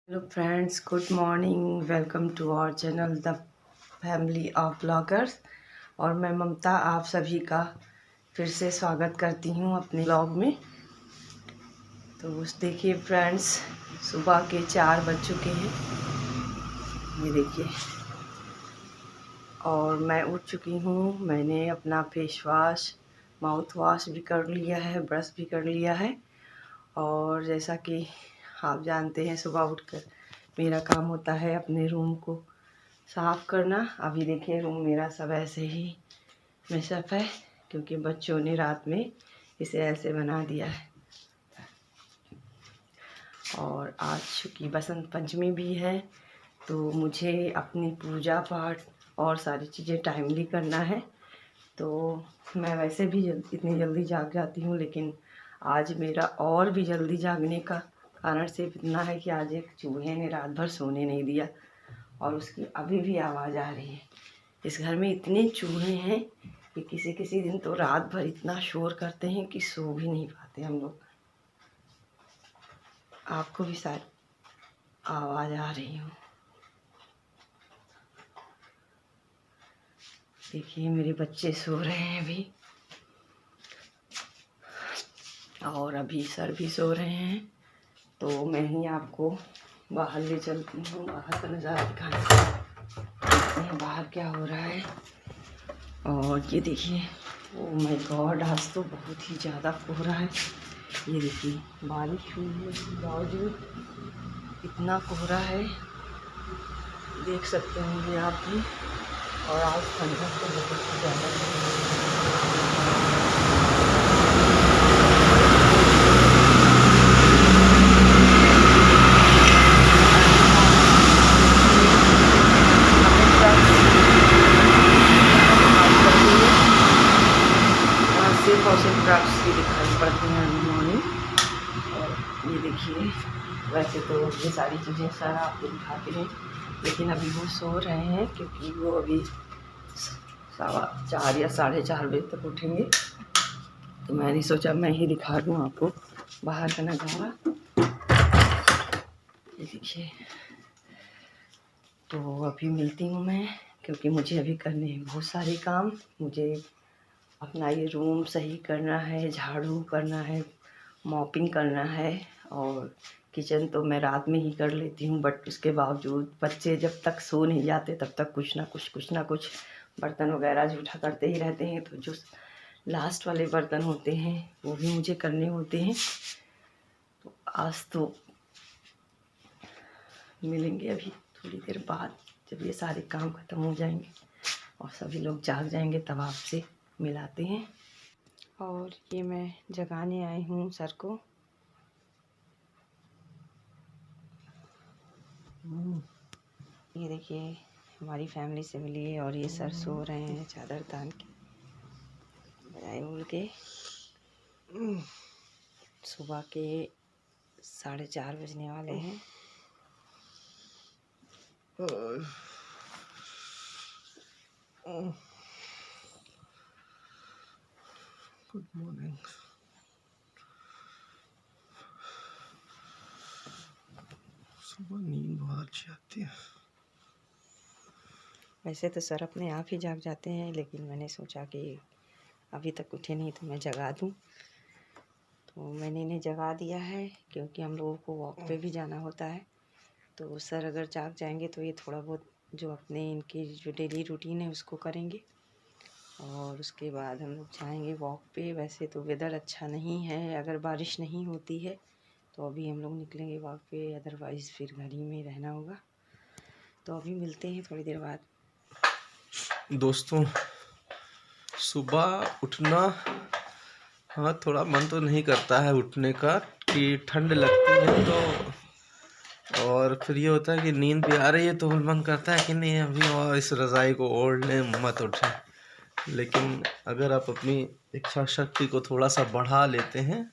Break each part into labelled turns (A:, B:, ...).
A: Hello friends, good morning. Welcome to our channel the family of bloggers. और मैं ममता आप सभी का फिर से स्वागत करती हूँ अपने ब्लॉग में। तो उस देखिए फ्रेंड्स, सुबह के 4 बज चुके हैं, ये देखिए। और मैं उठ चुकी हूँ। मैंने अपना फेस वॉश, माउथ वॉश भी कर लिया है, ब्रश भी कर लिया है। और जैसा कि आप जानते हैं, सुबह उठकर मेरा काम होता है अपने रूम को साफ़ करना। अभी देखिए रूम मेरा सब ऐसे ही मेसअप है, क्योंकि बच्चों ने रात में इसे ऐसे बना दिया है। और आज चूँकि बसंत पंचमी भी है, तो मुझे अपनी पूजा पाठ और सारी चीज़ें टाइमली करना है। तो मैं वैसे भी इतनी जल्दी जाग जाती हूँ, लेकिन आज मेरा और भी जल्दी जागने का कारण सिर्फ इतना है कि आज एक चूहे ने रात भर सोने नहीं दिया, और उसकी अभी भी आवाज़ आ रही है। इस घर में इतने चूहे हैं कि किसी किसी दिन तो रात भर इतना शोर करते हैं कि सो भी नहीं पाते हम लोग। आपको भी शायद आवाज़ आ रही हो। देखिए मेरे बच्चे सो रहे हैं अभी, और अभी सर भी सो रहे हैं। तो मैं ही आपको बाहर ले चलती हूँ, बाहर का नज़ारा दिखाने। देखते हैं बाहर क्या हो रहा है। और ये देखिए, ओह माय गॉड, आज तो बहुत ही ज़्यादा कोहरा है। ये देखिए बारिश हुई है उसके बावजूद इतना कोहरा है, देख सकते होंगे आप भी। और आज ठंडक तो बहुत ही ज़्यादा है। सिर्फ और सिर्फ ट्रक्स ही दिखाई पड़ते हैं अर्ली मॉर्निंग। और ये देखिए, वैसे तो ये सारी चीज़ें सर आपको दिखाते हैं, लेकिन अभी वो सो रहे हैं, क्योंकि वो अभी 4 या 4:30 बजे तक उठेंगे। तो मैंने सोचा मैं ही दिखा दूँ आपको बाहर का नज़ारा। ये देखिए, तो अभी मिलती हूँ मैं, क्योंकि मुझे अभी करने हैं बहुत सारे काम। मुझे अपना ये रूम सही करना है, झाड़ू करना है, मॉपिंग करना है। और किचन तो मैं रात में ही कर लेती हूँ, बट उसके बावजूद बच्चे जब तक सो नहीं जाते तब तक कुछ ना कुछ बर्तन वगैरह जूठा करते ही रहते हैं। तो जो लास्ट वाले बर्तन होते हैं वो भी मुझे करने होते हैं। तो आज तो मिलेंगे अभी थोड़ी देर बाद, जब ये सारे काम ख़त्म हो जाएंगे और सभी लोग जाग जाएंगे, तब आपसे मिलाते हैं। और ये मैं जगाने आई हूँ सर को। ये देखिए हमारी फैमिली से मिली, और ये सर सो रहे हैं चादर तान के, बजाय उड़ के। सुबह के 4:30 बजने वाले हैं। Good morning. सुबह नींद बहुत अच्छी आती है। वैसे तो सर अपने आप ही जाग जाते हैं, लेकिन मैंने सोचा कि अभी तक उठे नहीं तो मैं जगा दूं। तो मैंने इन्हें जगा दिया है, क्योंकि हम लोगों को वॉक पे भी जाना होता है। तो सर अगर जाग जाएंगे तो ये थोड़ा बहुत जो अपने इनकी जो डेली रूटीन है उसको करेंगे, और उसके बाद हम लोग जाएंगे वॉक पे। वैसे तो वेदर अच्छा नहीं है, अगर बारिश नहीं होती है तो अभी हम लोग निकलेंगे वॉक पे, अदरवाइज़ फिर घर ही में रहना होगा। तो अभी मिलते हैं थोड़ी देर बाद।
B: दोस्तों, सुबह उठना, हाँ थोड़ा मन तो नहीं करता है उठने का, कि ठंड लगती है तो, और फिर ये होता है कि नींद भी आ रही है तो मन करता है कि नहीं अभी और इस रज़ाई को ओढ़ लें, मत उठें। लेकिन अगर आप अपनी इच्छा शक्ति को थोड़ा सा बढ़ा लेते हैं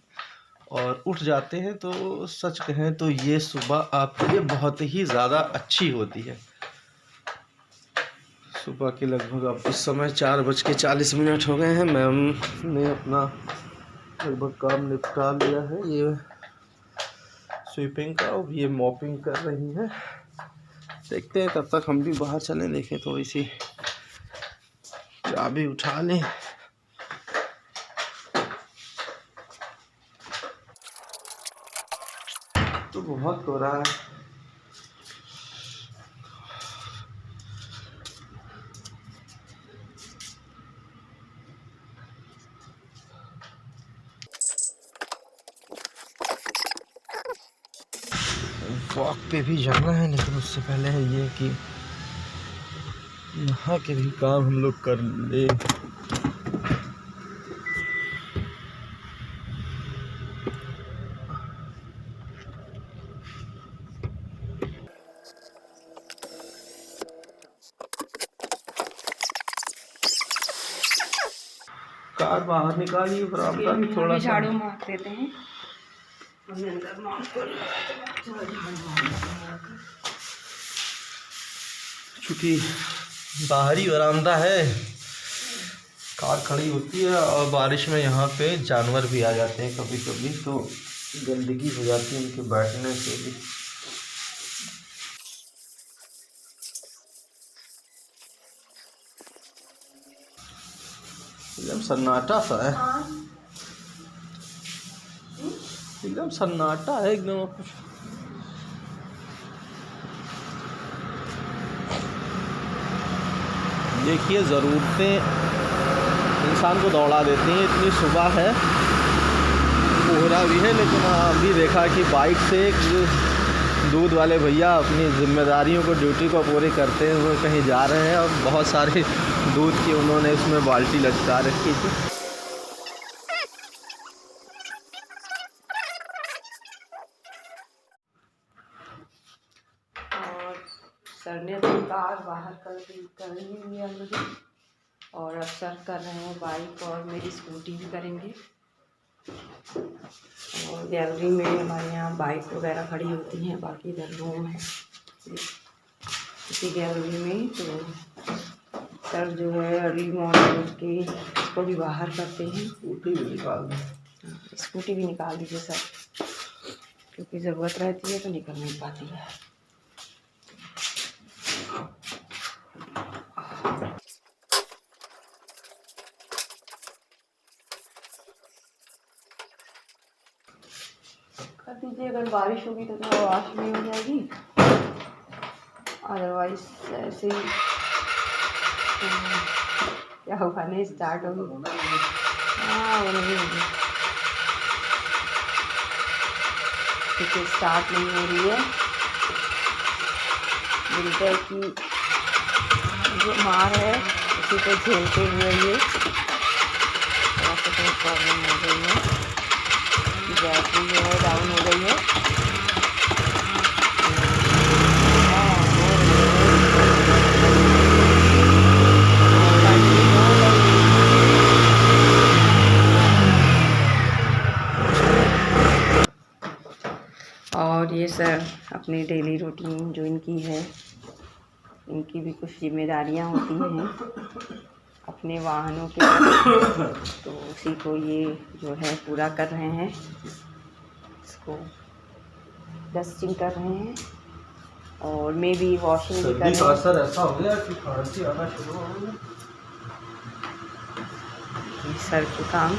B: और उठ जाते हैं, तो सच कहें तो ये सुबह आपके लिए बहुत ही ज़्यादा अच्छी होती है। सुबह के लगभग अब इस समय 4:40 हो गए हैं। मैम ने अपना लगभग काम निपटा लिया है। ये स्वीपिंग का, और ये मॉपिंग कर रही है। देखते हैं, तब तक हम भी बाहर चलें, देखें थोड़ी सी चाबी उठा लें। तो बहुत हो रहा है। वॉक पे भी जाना है, लेकिन उससे पहले है ये कि यहाँ के भी काम हम लोग कर ले। कार बाहर निकालिए, बराबर भी थोड़ा सा
A: झाड़ू मार देते हैं।
B: चूँकि बाहरी बरामदा है, कार खड़ी होती है और बारिश में यहाँ पे जानवर भी आ जाते हैं कभी कभी, तो गंदगी हो जाती है उनके बैठने से भी। एकदम सन्नाटा सा है, एकदम सन्नाटा है एकदम। देखिए, ज़रूरतें इंसान को दौड़ा देती हैं। इतनी सुबह है, कोहरा भी है, लेकिन अभी देखा कि बाइक से एक दूध वाले भैया अपनी जिम्मेदारियों को, ड्यूटी को पूरी करते हुए कहीं जा रहे हैं, और बहुत सारे दूध की उन्होंने उसमें बाल्टी लटका रखी थी।
A: और सर ने तो कार बाहर कर ही लिया मुझे, और अब सर कर रहे हैं बाइक, और मेरी स्कूटी भी करेंगे। और गैलरी में हमारे यहाँ बाइक वगैरह खड़ी होती हैं, बाकी इधर रूम है इसी गैलरी में। तो सर जो है अर्ली मॉर्निंग उठ के इसको भी बाहर करते हैं।
B: स्कूटी भी निकाल दें,
A: स्कूटी भी निकाल दीजिए सर, क्योंकि ज़रूरत रहती है तो निकल नहीं पाती है। कर दीजिए, अगर बारिश होगी तो थोड़ा वॉश भी हो जाएगी, अदरवाइज ऐसे ही क्या होगा, नहीं स्टार्ट होगी। हाँ, वो नहीं होगी क्योंकि स्टार्ट नहीं हो रही है। विंटर की जो मार है उसी को झेलते हुए ये थोड़ा सा कोई प्रॉब्लम हो गई है, बैटरी जो है डाउन हो गई है। और ये सर अपनी डेली रूटीन जो इनकी है, इनकी भी कुछ जिम्मेदारियां होती हैं अपने वाहनों के, तो उसी को ये जो है पूरा कर रहे हैं। इसको डस्टिंग कर रहे हैं, और मे भी वॉशिंग भी कर रहे हैं।
B: असर ऐसा हो गया कि खांसी आना शुरू हो गई।
A: सर के काम,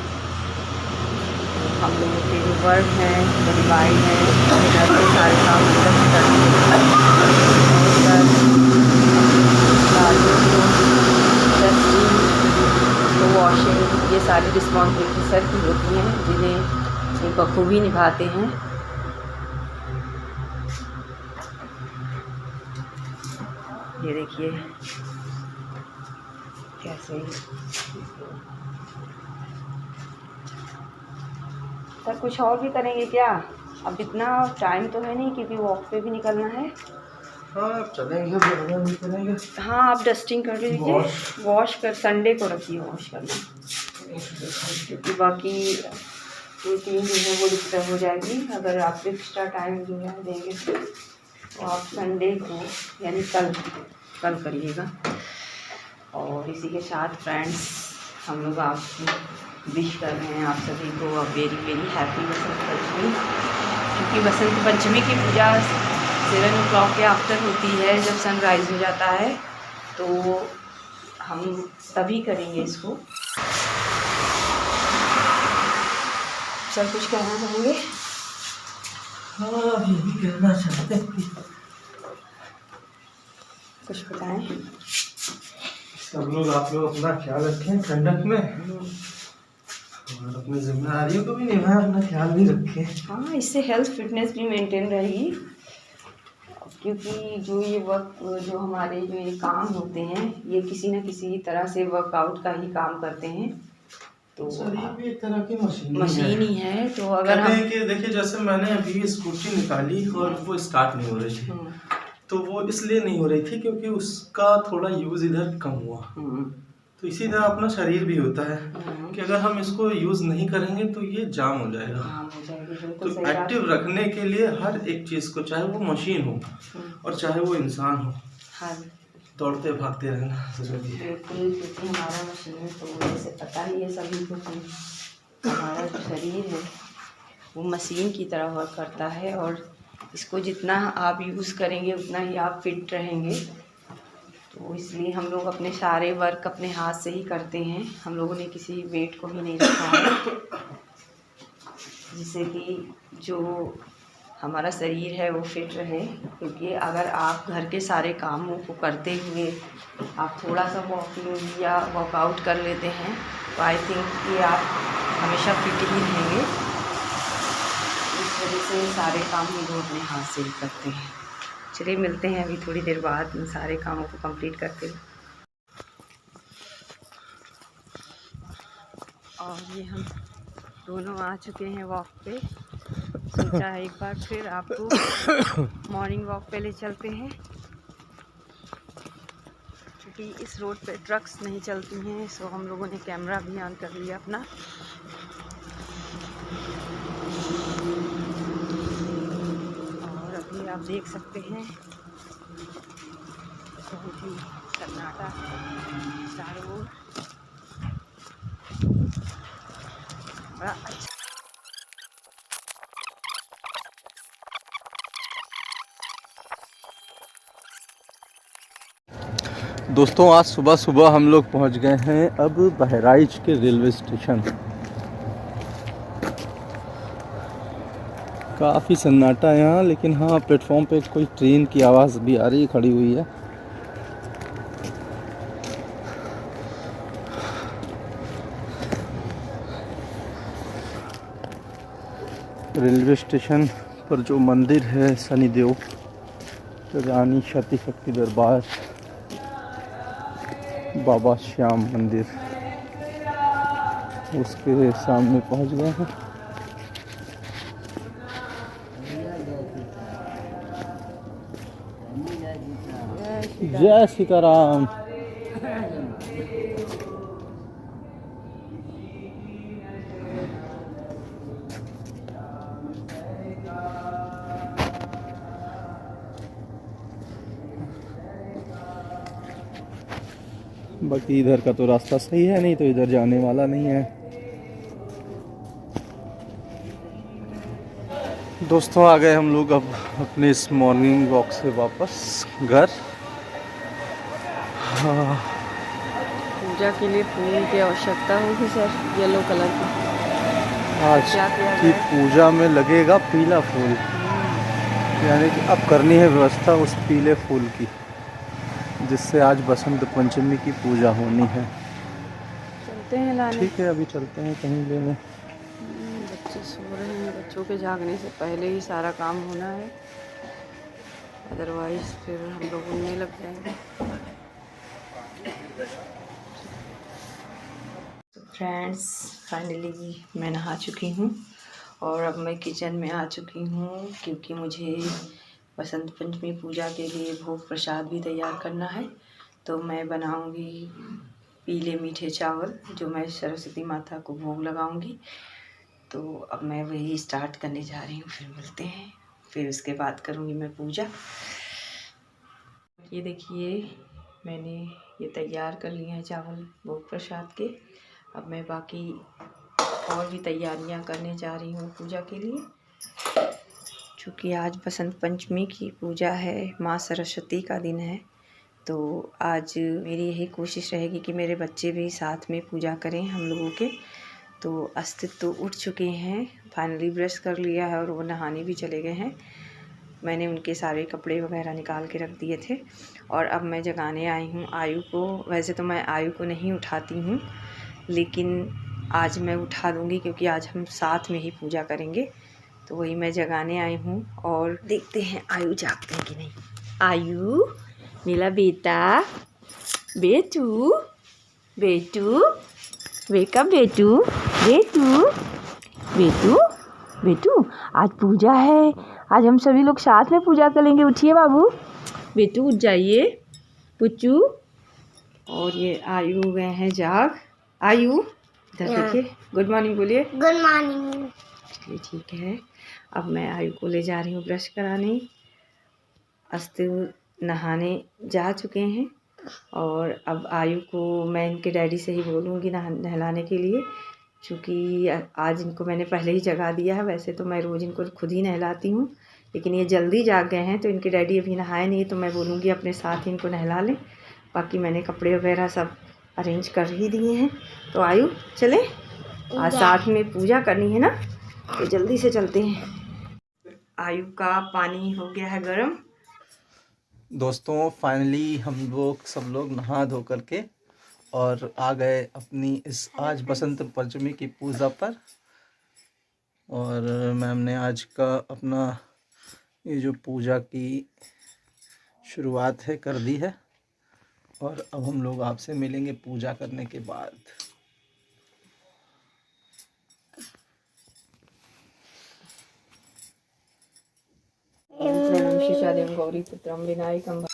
A: हम लोगों के जो वर्क हैं, डिवाइड है, घर के सारे काम तो वॉशिंग, ये सारी रिस्पॉन्सिबिलिटी सर की होती हैं, जिन्हें ये बखूबी निभाते हैं। ये देखिए कैसे सर, कुछ और भी करेंगे क्या? अब इतना टाइम तो है नहीं, क्योंकि वॉक पे भी निकलना है।
B: हाँ, चलेंगे, नहीं चलेंगे।
A: हाँ, आप डस्टिंग कर लीजिए, वॉश कर संडे को रखिए वॉश करना, क्योंकि बाकी 2-3 दिन में वो डिस्टर्ब हो जाएगी। अगर आप एक्स्ट्रा टाइम जो है देंगे तो आप संडे को यानी कल करिएगा। और इसी के साथ फ्रेंड्स, हम लोग आपको विश कर रहे हैं, आप सभी को very very happy Vasant Panchami. क्योंकि बसंत पंचमी की पूजा 7 o'clock के आफ्टर होती है, जब सनराइज़ हो जाता है, तो हम तभी करेंगे इसको। सर कुछ कहना चाहेंगे?
B: हाँ, यही कहना चाहते हैं,
A: कुछ बताएं।
B: सब लोग आप लोग अपना ख्याल रखें ठंडक में, और अपनी जिम्मेदारियों को भी निभाएं, अपना ख्याल भी रखें।
A: हाँ, इससे हेल्थ फिटनेस भी मेंटेन रहेगी, क्योंकि जो ये जो हमारे जो ये काम होते हैं, ये किसी न किसी तरह से वर्कआउट का ही काम करते हैं। तो
B: शरीर भी एक तरह की
A: मशीन ही है। तो अगर हम
B: देखिए, जैसे मैंने अभी स्कूटी निकाली और वो स्टार्ट नहीं हो रही थी, तो वो इसलिए नहीं हो रही थी क्योंकि उसका थोड़ा यूज़ इधर कम हुआ। तो इसी तरह अपना शरीर भी होता है कि अगर हम इसको यूज़ नहीं करेंगे तो ये जाम हो जाएगा। तो एक्टिव रखने के लिए हर एक चीज़ को, चाहे वो मशीन हो और चाहे वो इंसान हो, दौड़ते भागते रहना जरूरी है।
A: बिल्कुल, क्योंकि हमारा मशीन तो जैसे पता ही है सभी को कि हमारा जो शरीर है वो मशीन की तरह वर्क करता है, और इसको जितना आप यूज़ करेंगे उतना ही आप फिट रहेंगे। तो इसलिए हम लोग अपने सारे वर्क अपने हाथ से ही करते हैं। हम लोगों ने किसी वेट को भी नहीं रखा है, जिससे कि जो हमारा शरीर है वो फिट रहे। क्योंकि अगर आप घर के सारे कामों को करते हुए आप थोड़ा सा वॉकिंग या वर्कआउट कर लेते हैं, तो आई थिंक कि आप हमेशा फिट ही रहेंगे। इस वजह से सारे काम हम लोग अपने हाथ से ही करते हैं। चलिए मिलते हैं अभी थोड़ी देर बाद इन सारे कामों को कंप्लीट करते हुए। और ये हम दोनों आ चुके हैं वॉक पे। सोचा है एक बार फिर आपको मॉर्निंग वॉक पे ले चलते हैं, क्योंकि इस रोड पे ट्रक्स नहीं चलती हैं। सो हम लोगों ने कैमरा भी ऑन कर लिया अपना। और अभी आप देख सकते हैं बहुत ही सन्नाटा चारों ओर, बड़ा अच्छा।
B: दोस्तों, आज सुबह सुबह हम लोग पहुंच गए हैं अब बहराइच के रेलवे स्टेशन। काफ़ी सन्नाटा है यहाँ, लेकिन हाँ, प्लेटफॉर्म पे कोई ट्रेन की आवाज़ भी आ रही है, खड़ी हुई है। रेलवे स्टेशन पर जो मंदिर है शनिदेव रानी सती शक्ति दरबार बाबा श्याम मंदिर, उसके सामने पहुंच गए हैं। जय सीताराम। बाकी इधर का तो रास्ता सही है, नहीं तो इधर जाने वाला नहीं है। दोस्तों, आ गए हम लोग अब अपने इस मॉर्निंग वॉक से वापस घर।
A: पूजा के लिए फूल की आवश्यकता होगी सर, येलो कलर की।
B: आज की पूजा में लगेगा पीला फूल, यानी कि अब करनी है व्यवस्था उस पीले फूल की, जिससे आज बसंत पंचमी की पूजा होनी है।
A: चलते हैं लाने।
B: ठीक है, अभी चलते हैं कहीं लेने।
A: बच्चे सो रहे हैं, बच्चों के जागने से पहले ही सारा काम होना है, अदरवाइज फिर हम लोग उड़ने लग जाएंगे। फ्रेंड्स, फाइनली मैं नहा चुकी हूँ और अब मैं किचन में आ चुकी हूँ, क्योंकि मुझे बसंत पंचमी पूजा के लिए भोग प्रसाद भी तैयार करना है। तो मैं बनाऊँगी पीले मीठे चावल, जो मैं सरस्वती माता को भोग लगाऊंगी। तो अब मैं वही स्टार्ट करने जा रही हूँ, फिर मिलते हैं। फिर उसके बाद करूँगी मैं पूजा। ये देखिए, मैंने ये तैयार कर लिए हैं चावल भोग प्रसाद के। अब मैं बाकी और भी तैयारियां करने जा रही हूँ पूजा के लिए। चूँकि आज बसंत पंचमी की पूजा है, माँ सरस्वती का दिन है, तो आज मेरी यही कोशिश रहेगी कि मेरे बच्चे भी साथ में पूजा करें हम लोगों के। तो अस्तित्व तो उठ चुके हैं, फाइनली ब्रश कर लिया है और वो नहाने भी चले गए हैं। मैंने उनके सारे कपड़े वगैरह निकाल के रख दिए थे और अब मैं जगाने आई हूँ आयु को। वैसे तो मैं आयु को नहीं उठाती हूँ, लेकिन आज मैं उठा दूँगी क्योंकि आज हम साथ में ही पूजा करेंगे। तो वही मैं जगाने आई हूँ और देखते हैं आयु जागते हैं कि नहीं। आयु मेरा बेटा, बेटू बेटू, वेकअप बेटू, बेटू बेटू बेटू, आज पूजा है, आज हम सभी लोग साथ में पूजा करेंगे। उठिए बाबू, बेटू उठ जाइए पुच्चू। और ये आयु हो गए हैं जाग। आयु इधर देखिए, गुड मॉर्निंग बोलिए।
C: Good morning.
A: चलिए ठीक है, अब मैं आयु को ले जा रही हूँ ब्रश कराने। अस्तित्व नहाने जा चुके हैं और अब आयु को मैं इनके डैडी से ही बोलूँगी नहलाने के लिए, क्योंकि आज इनको मैंने पहले ही जगा दिया है। वैसे तो मैं रोज़ इनको खुद ही नहलाती हूँ, लेकिन ये जल्दी जाग गए हैं तो इनके डैडी अभी नहाए नहीं, तो मैं बोलूँगी अपने साथ ही इनको नहला लें। बाकी मैंने कपड़े वगैरह सब अरेंज कर ही दिए हैं। तो आयु चले, आज साथ में पूजा करनी है ना, तो जल्दी से चलते हैं। आयु का पानी हो गया है गर्म।
B: दोस्तों फाइनली हम लोग सब लोग नहा धो करके और आ गए अपनी इस आज बसंत पंचमी की पूजा पर। और मैम ने आज का अपना ये जो पूजा की शुरुआत है कर दी है और अब हम लोग आपसे मिलेंगे पूजा करने के बाद।
A: शिशादेव गौरी पुत्रम विनायकम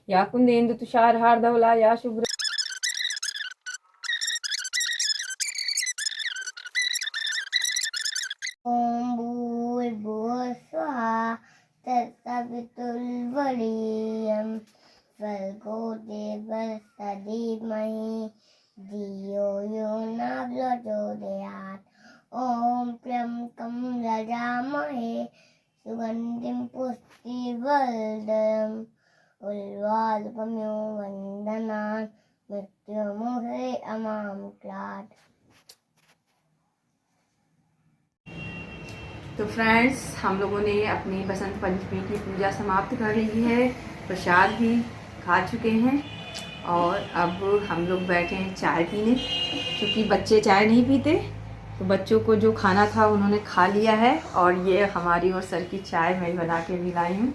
A: या कुंदेन्दु तुषार हार धवला या शुभ्र
C: ओम भूर्भुवः स्वः तत्सवितुर्वरेण्यं भर्गो देवस्य धीमहि धियो यो न प्रचोदयात्। ओम त्र्यंबकं यजामहे सुगन्धिं पुष्टिवर्धनम् उर्वारुकमिव वन्दनान् मृत्युमुखे अमामृतात्।
A: तो फ्रेंड्स, हम लोगों ने अपनी बसंत पंचमी की पूजा समाप्त कर ली है, प्रसाद भी खा चुके हैं और अब हम लोग बैठे हैं चाय पीने। क्योंकि बच्चे चाय नहीं पीते, तो बच्चों को जो खाना था उन्होंने खा लिया है और ये हमारी और सर की चाय मैं बना के भी लाई हूँ।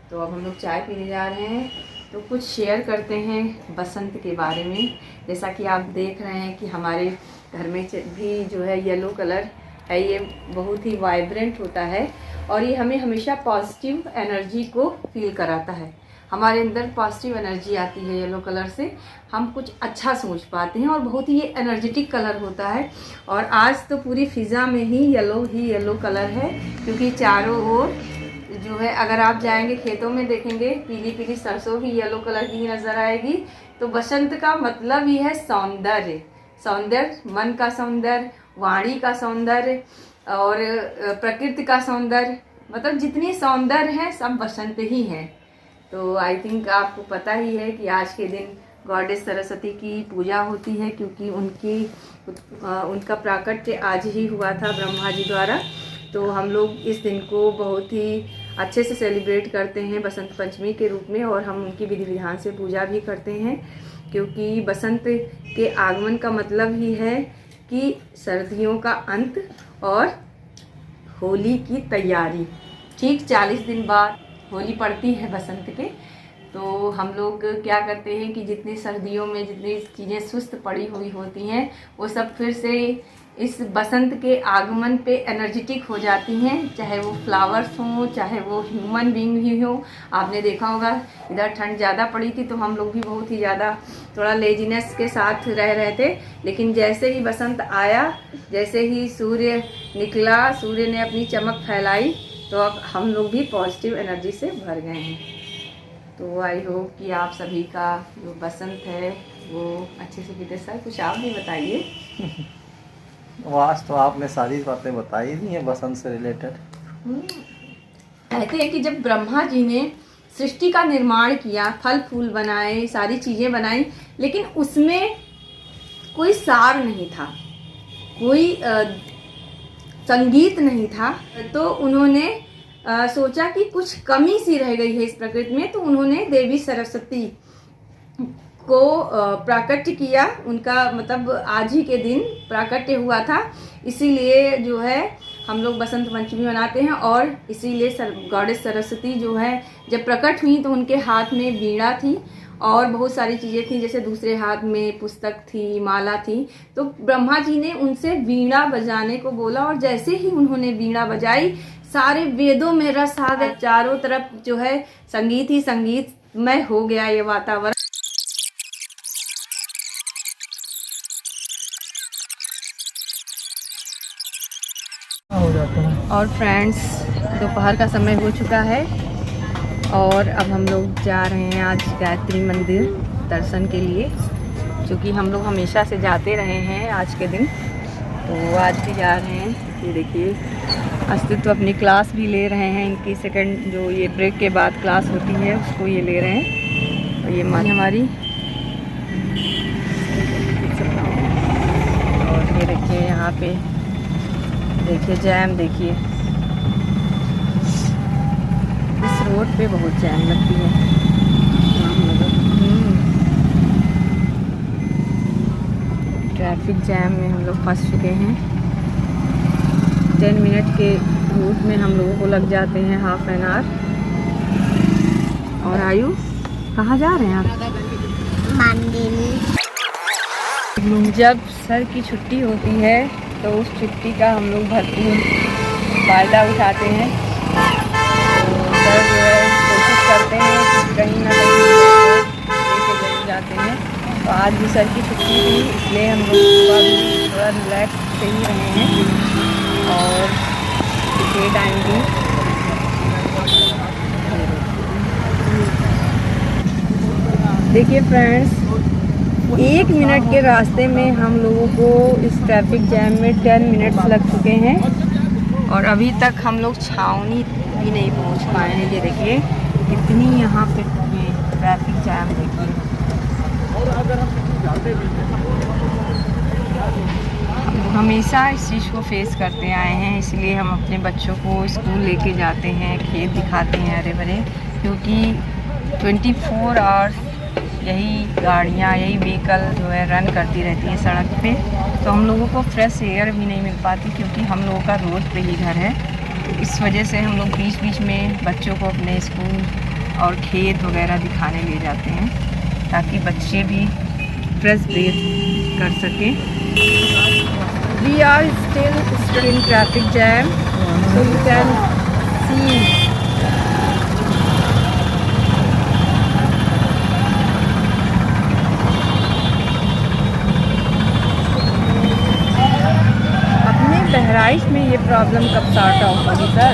A: तो अब हम लोग चाय पीने जा रहे हैं। तो कुछ शेयर करते हैं बसंत के बारे में। जैसा कि आप देख रहे हैं कि हमारे घर में भी जो है येलो कलर है, ये बहुत ही वाइब्रेंट होता है और ये हमें हमेशा पॉजिटिव एनर्जी को फील कराता है। हमारे अंदर पॉजिटिव एनर्जी आती है येलो कलर से, हम कुछ अच्छा सोच पाते हैं और बहुत ही ये एनर्जेटिक कलर होता है। और आज तो पूरी फिज़ा में ही येलो कलर है, क्योंकि चारों ओर जो है, अगर आप जाएंगे खेतों में देखेंगे पीली पीली सरसों भी येलो कलर की ही नज़र आएगी। तो बसंत का मतलब ही है सौंदर्य, मन का सौंदर्य, वाणी का सौंदर्य और प्रकृति का सौंदर्य, मतलब जितनी सौंदर्य है सब बसंत ही है। तो आई थिंक आपको पता ही है कि आज के दिन गॉडेस सरस्वती की पूजा होती है, क्योंकि उनका प्राकट्य आज ही हुआ था ब्रह्मा जी द्वारा। तो हम लोग इस दिन को बहुत ही अच्छे से सेलिब्रेट करते हैं बसंत पंचमी के रूप में, और हम उनकी विधि विधान से पूजा भी करते हैं, क्योंकि बसंत के आगमन का मतलब ही है कि सर्दियों का अंत और होली की तैयारी। ठीक 40 दिन बाद होली पड़ती है बसंत के। तो हम लोग क्या करते हैं कि जितनी सर्दियों में जितनी चीज़ें सुस्त पड़ी हुई होती हैं, वो सब फिर से इस बसंत के आगमन पे एनर्जेटिक हो जाती हैं, चाहे वो फ्लावर्स हों, चाहे वो ह्यूमन बीइंग भी हो। आपने देखा होगा इधर ठंड ज़्यादा पड़ी थी तो हम लोग भी बहुत ही ज़्यादा थोड़ा लेजीनेस के साथ रह रहे थे, लेकिन जैसे ही बसंत आया, जैसे ही सूर्य निकला, सूर्य ने अपनी चमक फैलाई, तो अब हम लोग भी पॉजिटिव एनर्जी से भर गए हैं। तो आई होप कि आप सभी का जो बसंत है वो अच्छे से पीते। सर कुछ आप भी बताइए।
B: आज तो आपने सारी बातें बताई दी हैं बसंत से रिलेटेड।
A: कहते हैं कि जब ब्रह्मा जी ने सृष्टि का निर्माण किया, फल फूल बनाए, सारी चीजें बनाई, लेकिन उसमें कोई सार नहीं था, कोई संगीत नहीं था। तो उन्होंने सोचा कि कुछ कमी सी रह गई है इस प्रकृति में, तो उन्होंने देवी सरस्वती को प्राकट्य किया। उनका मतलब आज ही के दिन प्राकट्य हुआ था, इसीलिए जो है हम लोग बसंत पंचमी मनाते हैं। और इसीलिए गॉडेस सरस्वती जो है जब प्रकट हुई तो उनके हाथ में वीणा थी और बहुत सारी चीज़ें थी, जैसे दूसरे हाथ में पुस्तक थी, माला थी। तो ब्रह्मा जी ने उनसे वीणा बजाने को बोला और जैसे ही उन्होंने वीणा बजाई, सारे वेदों में रस आ गए, चारों तरफ जो है संगीत ही संगीत में हो गया ये वातावरण। और फ्रेंड्स, दोपहर का समय हो चुका है और अब हम लोग जा रहे हैं आज गायत्री मंदिर दर्शन के लिए, क्योंकि हम लोग हमेशा से जाते रहे हैं आज के दिन, तो आज भी जा रहे हैं। ये देखिए अस्तित्व अपनी क्लास भी ले रहे हैं, इनकी सेकंड जो ये ब्रेक के बाद क्लास होती है उसको ये ले रहे हैं। और ये माँ हमारी, और ये देखिए यहाँ पे देखिए जैम, देखिए इस रोड पे बहुत जैम लगती है। ट्रैफिक जैम में हम लोग फंस चुके हैं। 10 मिनट के रूट में हम लोगों को लग जाते हैं हाफ एन आवर। और आयु कहाँ जा रहे हैं आप?
C: मंदिर।
A: जब सर की छुट्टी होती है तो उस छुट्टी का हम लोग भरपूर फ़ायदा उठाते हैं। तो सर जो है कोशिश करते हैं कि कहीं ना कहीं लेके जरूर जाते हैं। तो आज भी सर की छुट्टी थी, इसलिए हम लोग सुबह भी थोड़ा रिलैक्स से ही रहे हैं और डे टाइम भी। देखिए फ्रेंड्स, 1 मिनट के रास्ते में हम लोगों को इस ट्रैफिक जैम में 10 मिनट्स लग चुके हैं और अभी तक हम लोग छावनी भी नहीं पहुंच पाए हैं। ये देखिए इतनी यहाँ पे ट्रैफिक जैम देखिए। हम हमेशा इस चीज़ को फेस करते आए हैं, इसलिए हम अपने बच्चों को स्कूल लेके जाते हैं, खेत दिखाते हैं हरे भरे, क्योंकि 24 आवर्स यही गाड़ियाँ, यही व्हीकल जो है रन करती रहती है सड़क पे। तो हम लोगों को फ्रेश एयर भी नहीं मिल पाती, क्योंकि हम लोगों का रोड पे ही घर है। इस वजह से हम लोग बीच बीच में बच्चों को अपने स्कूल और खेत वगैरह दिखाने ले जाते हैं, ताकि बच्चे भी फ्रेश ब्रीथ कर सकें। We are still in traffic jam, so you can see. Bahraich में ये प्रॉब्लम कब स्टार्ट आउट होगी सर?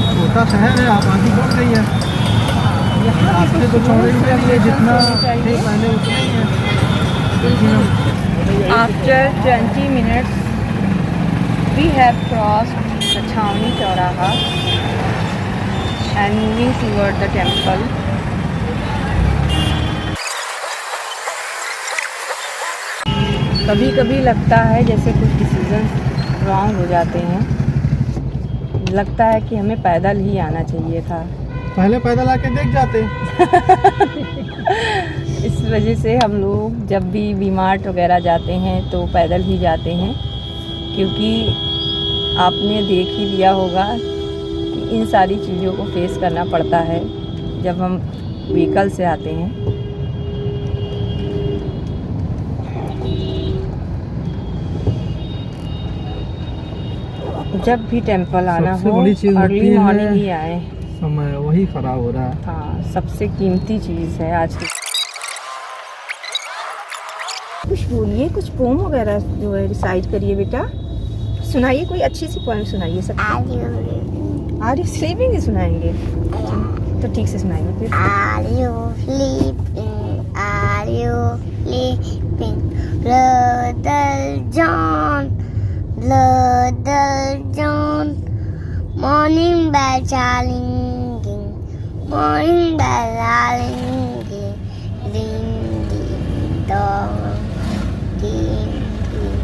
B: छोटा शहर है, आबादी बढ़ रही है, रास्ते तो चौड़े हो रहे हैं, जितना पहले उतना ही है।
A: After 20 minutes we have crossed the Chhawni Chauraha and moving toward the temple. कभी कभी लगता है जैसे कुछ डिसीजन रॉन्ग हो जाते हैं, लगता है कि हमें पैदल ही आना चाहिए था,
B: पहले पैदल आके देख जाते।
A: इस वजह से हम लोग जब भी वी-मार्ट वगैरह जाते हैं तो पैदल ही जाते हैं, क्योंकि आपने देख ही लिया होगा कि इन सारी चीज़ों को फेस करना पड़ता है जब हम व्हीकल से आते हैं। जब भी टेंपल आना हो अर्ली मॉर्निंग ही आए,
B: समय वही खराब हो रहा है।
A: हाँ, सबसे कीमती चीज़ है आज की। कुछ बोलिए, कुछ पोम वगैरह जो है रिसाइट करिए बेटा, सुनाइए कोई अच्छी सी पोएम सुनाइए सब। आर यू स्लीपिंग ही सुनाएंगे, तो ठीक से सुनाइए फिर।
C: Are you sleeping? sleeping. Little John, Little John. Morning bells are ringing, morning bells are ringing. Ding ding dong, ding ding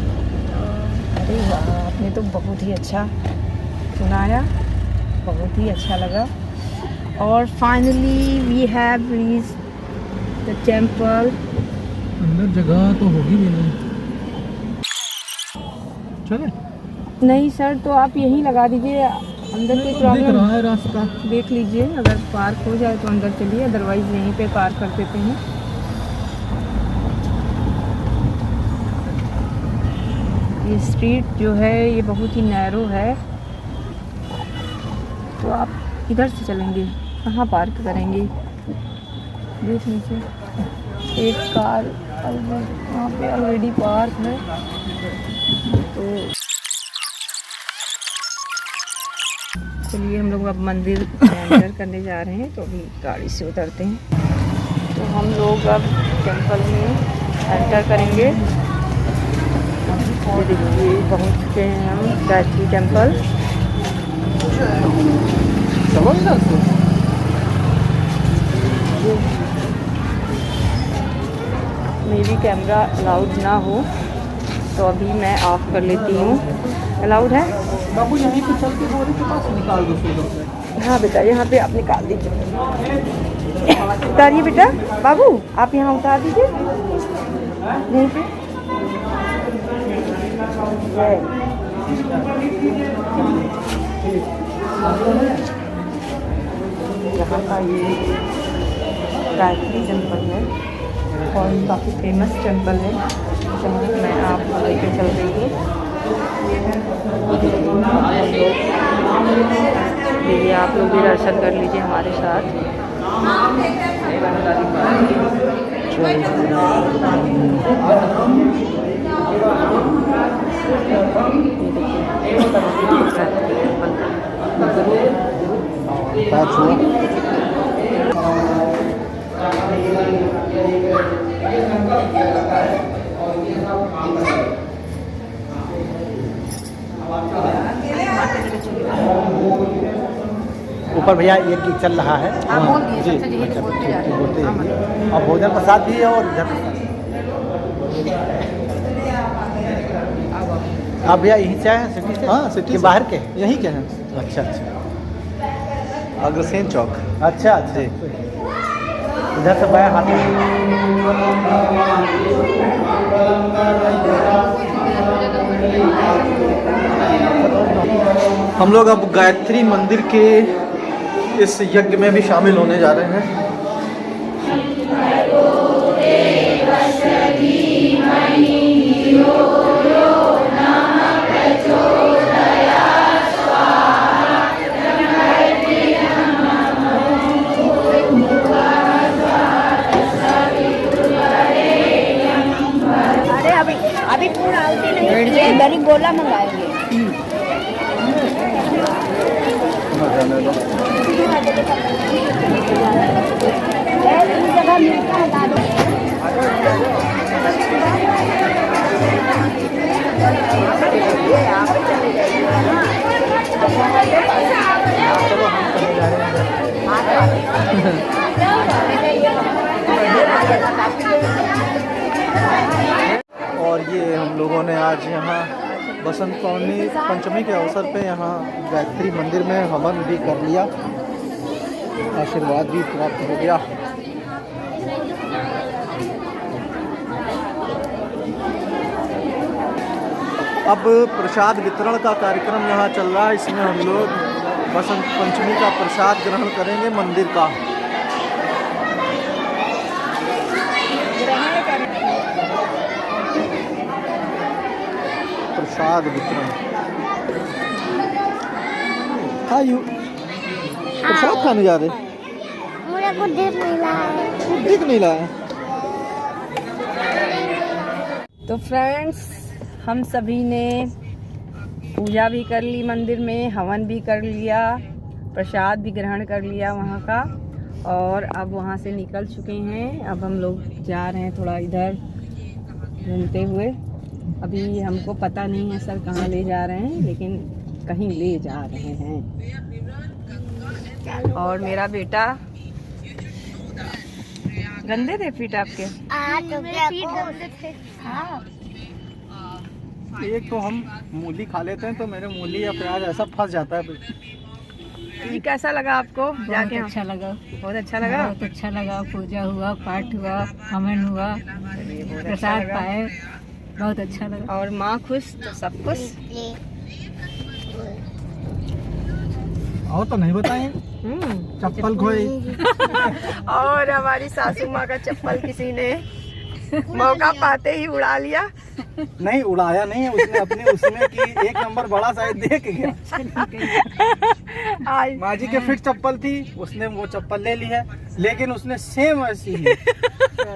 C: dong.
A: अरे वाह, आपने तो बहुत ही अच्छा सुनाया, बहुत ही अच्छा लगा। और finally we have reached the temple.
B: अंदर जगह तो होगी भी नहीं, चले?
A: नहीं सर, तो आप यहीं लगा दीजिए, अंदर कोई
B: दिख
A: प्रॉब्लम
B: रहा है रास्ता।
A: देख लीजिए, अगर पार्क हो जाए तो अंदर चलिए, अदरवाइज यहीं पे पार्क कर देते हैं। ये स्ट्रीट जो है ये बहुत ही नैरो है, तो आप इधर से चलेंगे, कहाँ पार्क करेंगे? देख लीजिए, एक कार वहाँ पे ऑलरेडी पार्क है। तो चलिए हम लोग अब मंदिर एंटर करने जा रहे हैं, तो अभी गाड़ी से उतरते हैं। तो हम लोग अब टेंपल में एंटर करेंगे। ये देखिए पहुँच चुके हैं हम गायत्री टेंपल। मे भी कैमरा अलाउड ना हो, तो अभी मैं ऑफ कर लेती हूँ। अलाउड है
B: बाबू, यहीं पे चल के बोरे के पास निकाल दो फिर।
A: हाँ बेटा, यहाँ पे आप निकाल दीजिए, उतारिए बेटा। बाबू आप यहाँ उतार दीजिए, यहीं पे। यहाँ का ये गायत्री टेम्पल है और काफ़ी फेमस टेम्पल है, जहाँ मैं आपको लेके चल रही हूँ। देखिए आप लोग भी दर्शन कर लीजिए हमारे साथ।
D: ऊपर भैया एक गीत चल रहा है। जी अच्छा, बोलते हैं। और भोजन प्रसाद भी है और इधर आप भैया यहीं से आए सिटी से?
B: हाँ, सिटी
D: के
B: से।
D: बाहर के?
B: यहीं के हैं,
D: अच्छा अच्छा
B: अग्रसेन चौक।
D: अच्छा अच्छा। इधर से बाया हाथ
B: हम लोग अब गायत्री मंदिर के इस यज्ञ में भी शामिल होने जा रहे हैं।
C: अरे अभी पूरा आउटी नहीं है, गरीब गोला मंगाएंगे। जगह मिलता है दादू।
B: और ये हम लोगों ने आज यहाँ बसंत पंचमी के अवसर पे यहाँ गायत्री मंदिर में हवन भी कर लिया, आशीर्वाद भी प्राप्त हो गया। अब प्रसाद वितरण का कार्यक्रम यहाँ चल रहा है, इसमें हम लोग बसंत पंचमी का प्रसाद ग्रहण करेंगे मंदिर का। प्रसाद वितरण। हाँ यू प्रसाद खाने जा रहे?
C: मुझे कुछ देख नहीं रहा है।
B: दिख नहीं रहा है।
A: तो फ्रेंड्स, हम सभी ने पूजा भी कर ली मंदिर में, हवन भी कर लिया, प्रसाद भी ग्रहण कर लिया वहाँ का, और अब वहाँ से निकल चुके हैं। अब हम लोग जा रहे हैं थोड़ा इधर घूमते हुए। अभी हमको पता नहीं है सर कहाँ ले जा रहे हैं, लेकिन कहीं ले जा रहे हैं। और मेरा बेटा, गंदे थे फीट आपके?
D: एक तो हम मूली खा लेते हैं तो मेरे मूली या प्याज ऐसा फंस जाता है।
A: जी कैसा लगा आपको जाके?
C: अच्छा लगा,
A: बहुत अच्छा लगा।
C: बहुत अच्छा लगा। पूजा हुआ, पाठ हुआ, हवन हुआ, प्रसाद पाए, बहुत अच्छा लगा।
A: और माँ खुश तो सब खुश।
D: और तो नहीं बताएं, चप्पल खोई।
A: और हमारी सासू माँ का चप्पल किसी ने मौका पाते ही उड़ा लिया।
D: नहीं उड़ाया नहीं है उसने, अपने उसमें कि एक नंबर बड़ा साइज दे के गया। माँ जी के फिट चप्पल थी, उसने वो चप्पल ले ली है, लेकिन उसने सेम ऐसी ही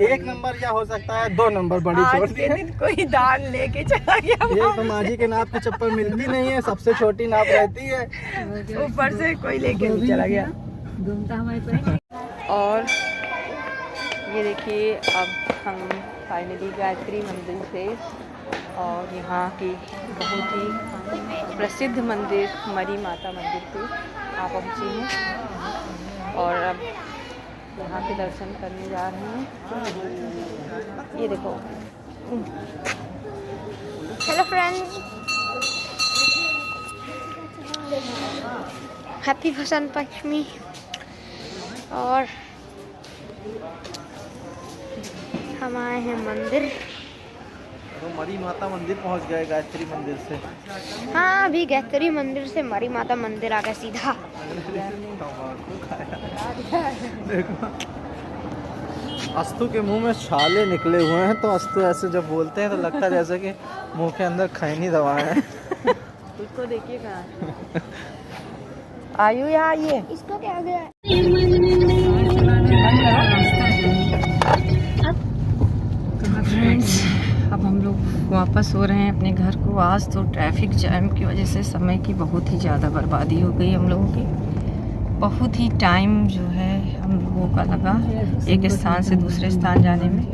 D: एक नंबर या हो सकता है 2 नंबर बड़ी छोड़ दी है।
A: कोई दान लेके चला गया।
D: एक तो माँ जी के नाप की चप्पल मिलती नहीं है, सबसे छोटी नाप रहती है,
A: ऊपर से कोई लेके नहीं चला गया।
C: घूमता हमारे
A: और ये देखिए अब हम फाइनली गायत्री मंदिर से और यहाँ की बहुत ही प्रसिद्ध मंदिर मरी माता मंदिर पे आ पहुँचे हैं और अब यहाँ के दर्शन करने जा रहे हैं। ये देखो।
E: Hello friends, happy Basant Panchami. और हम आए हैं मंदिर।
B: तो मरी माता मंदिर पहुंच गए गायत्री मंदिर से।
E: हाँ, अभी गायत्री मंदिर से मरी माता मंदिर आ गए सीधा।
B: देखो अस्तु के मुंह में छाले निकले हुए हैं, तो अस्तु ऐसे जब बोलते हैं तो लगता है जैसे कि मुंह के अंदर खैनी दबाए हैं।
A: उसको देखिए कहाँ आयु यहाँ ये
E: इसको क्या हो गया?
A: फ्रेंड्स अब हम लोग वापस हो रहे हैं अपने घर को। आज तो ट्रैफिक जैम की वजह से समय की बहुत ही ज़्यादा बर्बादी हो गई हम लोगों की। बहुत ही टाइम जो है हम लोगों का लगा एक स्थान से दूसरे स्थान जाने में।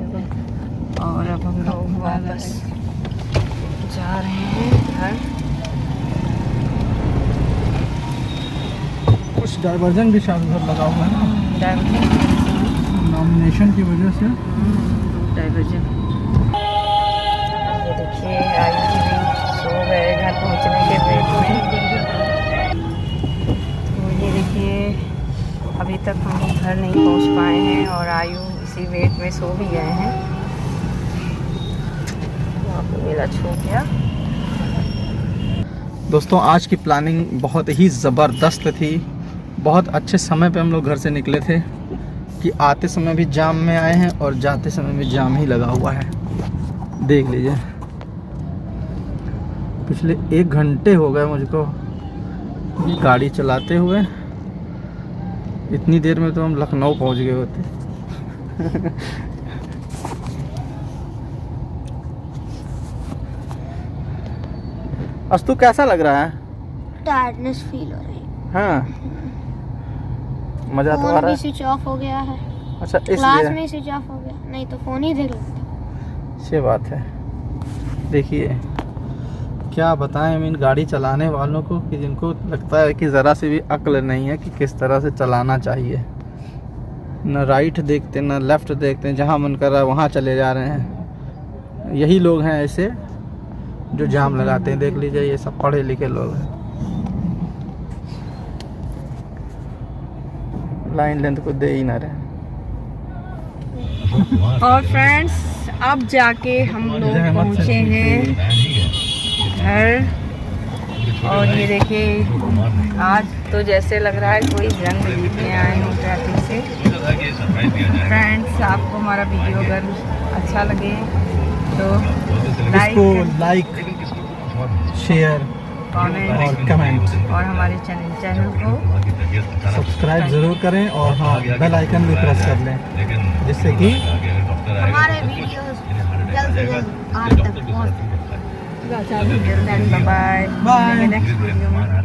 A: और अब हम लोग वापस जा रहे हैं घर।
D: कुछ डाइवर्जन भी शायद उधर लगा हुआ है, नॉमिनेशन की वजह से
A: डाइवर्जन। ये देखिए आयु जी भी सो गए घर पहुंचने के वेट में। तो ये देखिए अभी तक हम लोग घर नहीं पहुंच पाए हैं और आयु इसी वेट में सो भी गए हैं। वहाँ पे मेला छूट गया।
D: दोस्तों आज की प्लानिंग बहुत ही ज़बरदस्त थी। बहुत अच्छे समय पे हम लोग घर से निकले थे कि आते समय भी जाम में आए हैं और जाते समय भी जाम ही लगा हुआ है। देख लीजिए पिछले 1 घंटे हो गए मुझको गाड़ी चलाते हुए। इतनी देर में तो हम लखनऊ पहुंच गए होते। अस्तु कैसा लग रहा है?
E: टायर्डनेस फील हो रही है।
D: हाँ मज़ा तो आ
E: फोन
D: रहा
E: भी
D: है।
E: स्विच ऑफ हो गया है।
D: अच्छा
E: क्लास
D: इसलिए
E: में स्विच ऑफ हो गया, नहीं तो फोन ही देख लेता।
D: अच्छी बात है। देखिए क्या बताएं इन गाड़ी चलाने वालों को कि जिनको लगता है कि ज़रा सी भी अक्ल नहीं है कि किस तरह से चलाना चाहिए। न राइट देखते न लेफ़्ट देखते, जहाँ मन कर रहा है वहाँ चले जा रहे हैं। यही लोग हैं ऐसे जो जाम लगाते हैं। देख लीजिए ये सब पढ़े लिखे लोग हैं। लाइन लेंथ को दे ही ना रहे।
A: और फ्रेंड्स अब जाके हम लोग पहुँचे हैं घर। और ये देखिए आज तो जैसे लग रहा है कोई जंग जीतने आए हैं ट्रैफिक से। फ्रेंड्स आपको हमारा वीडियो अगर अच्छा लगे तो
D: लाइक शेयर और कमेंट
A: और हमारे चैनल को
D: सब्सक्राइब ज़रूर करें और हाँ बेल आइकन भी प्रेस कर लें, जिससे कि
E: हमारे वीडियोस जल्द से जल्द आप तक पहुंच।
A: Bye bye. नेक्स्ट वीडियो में।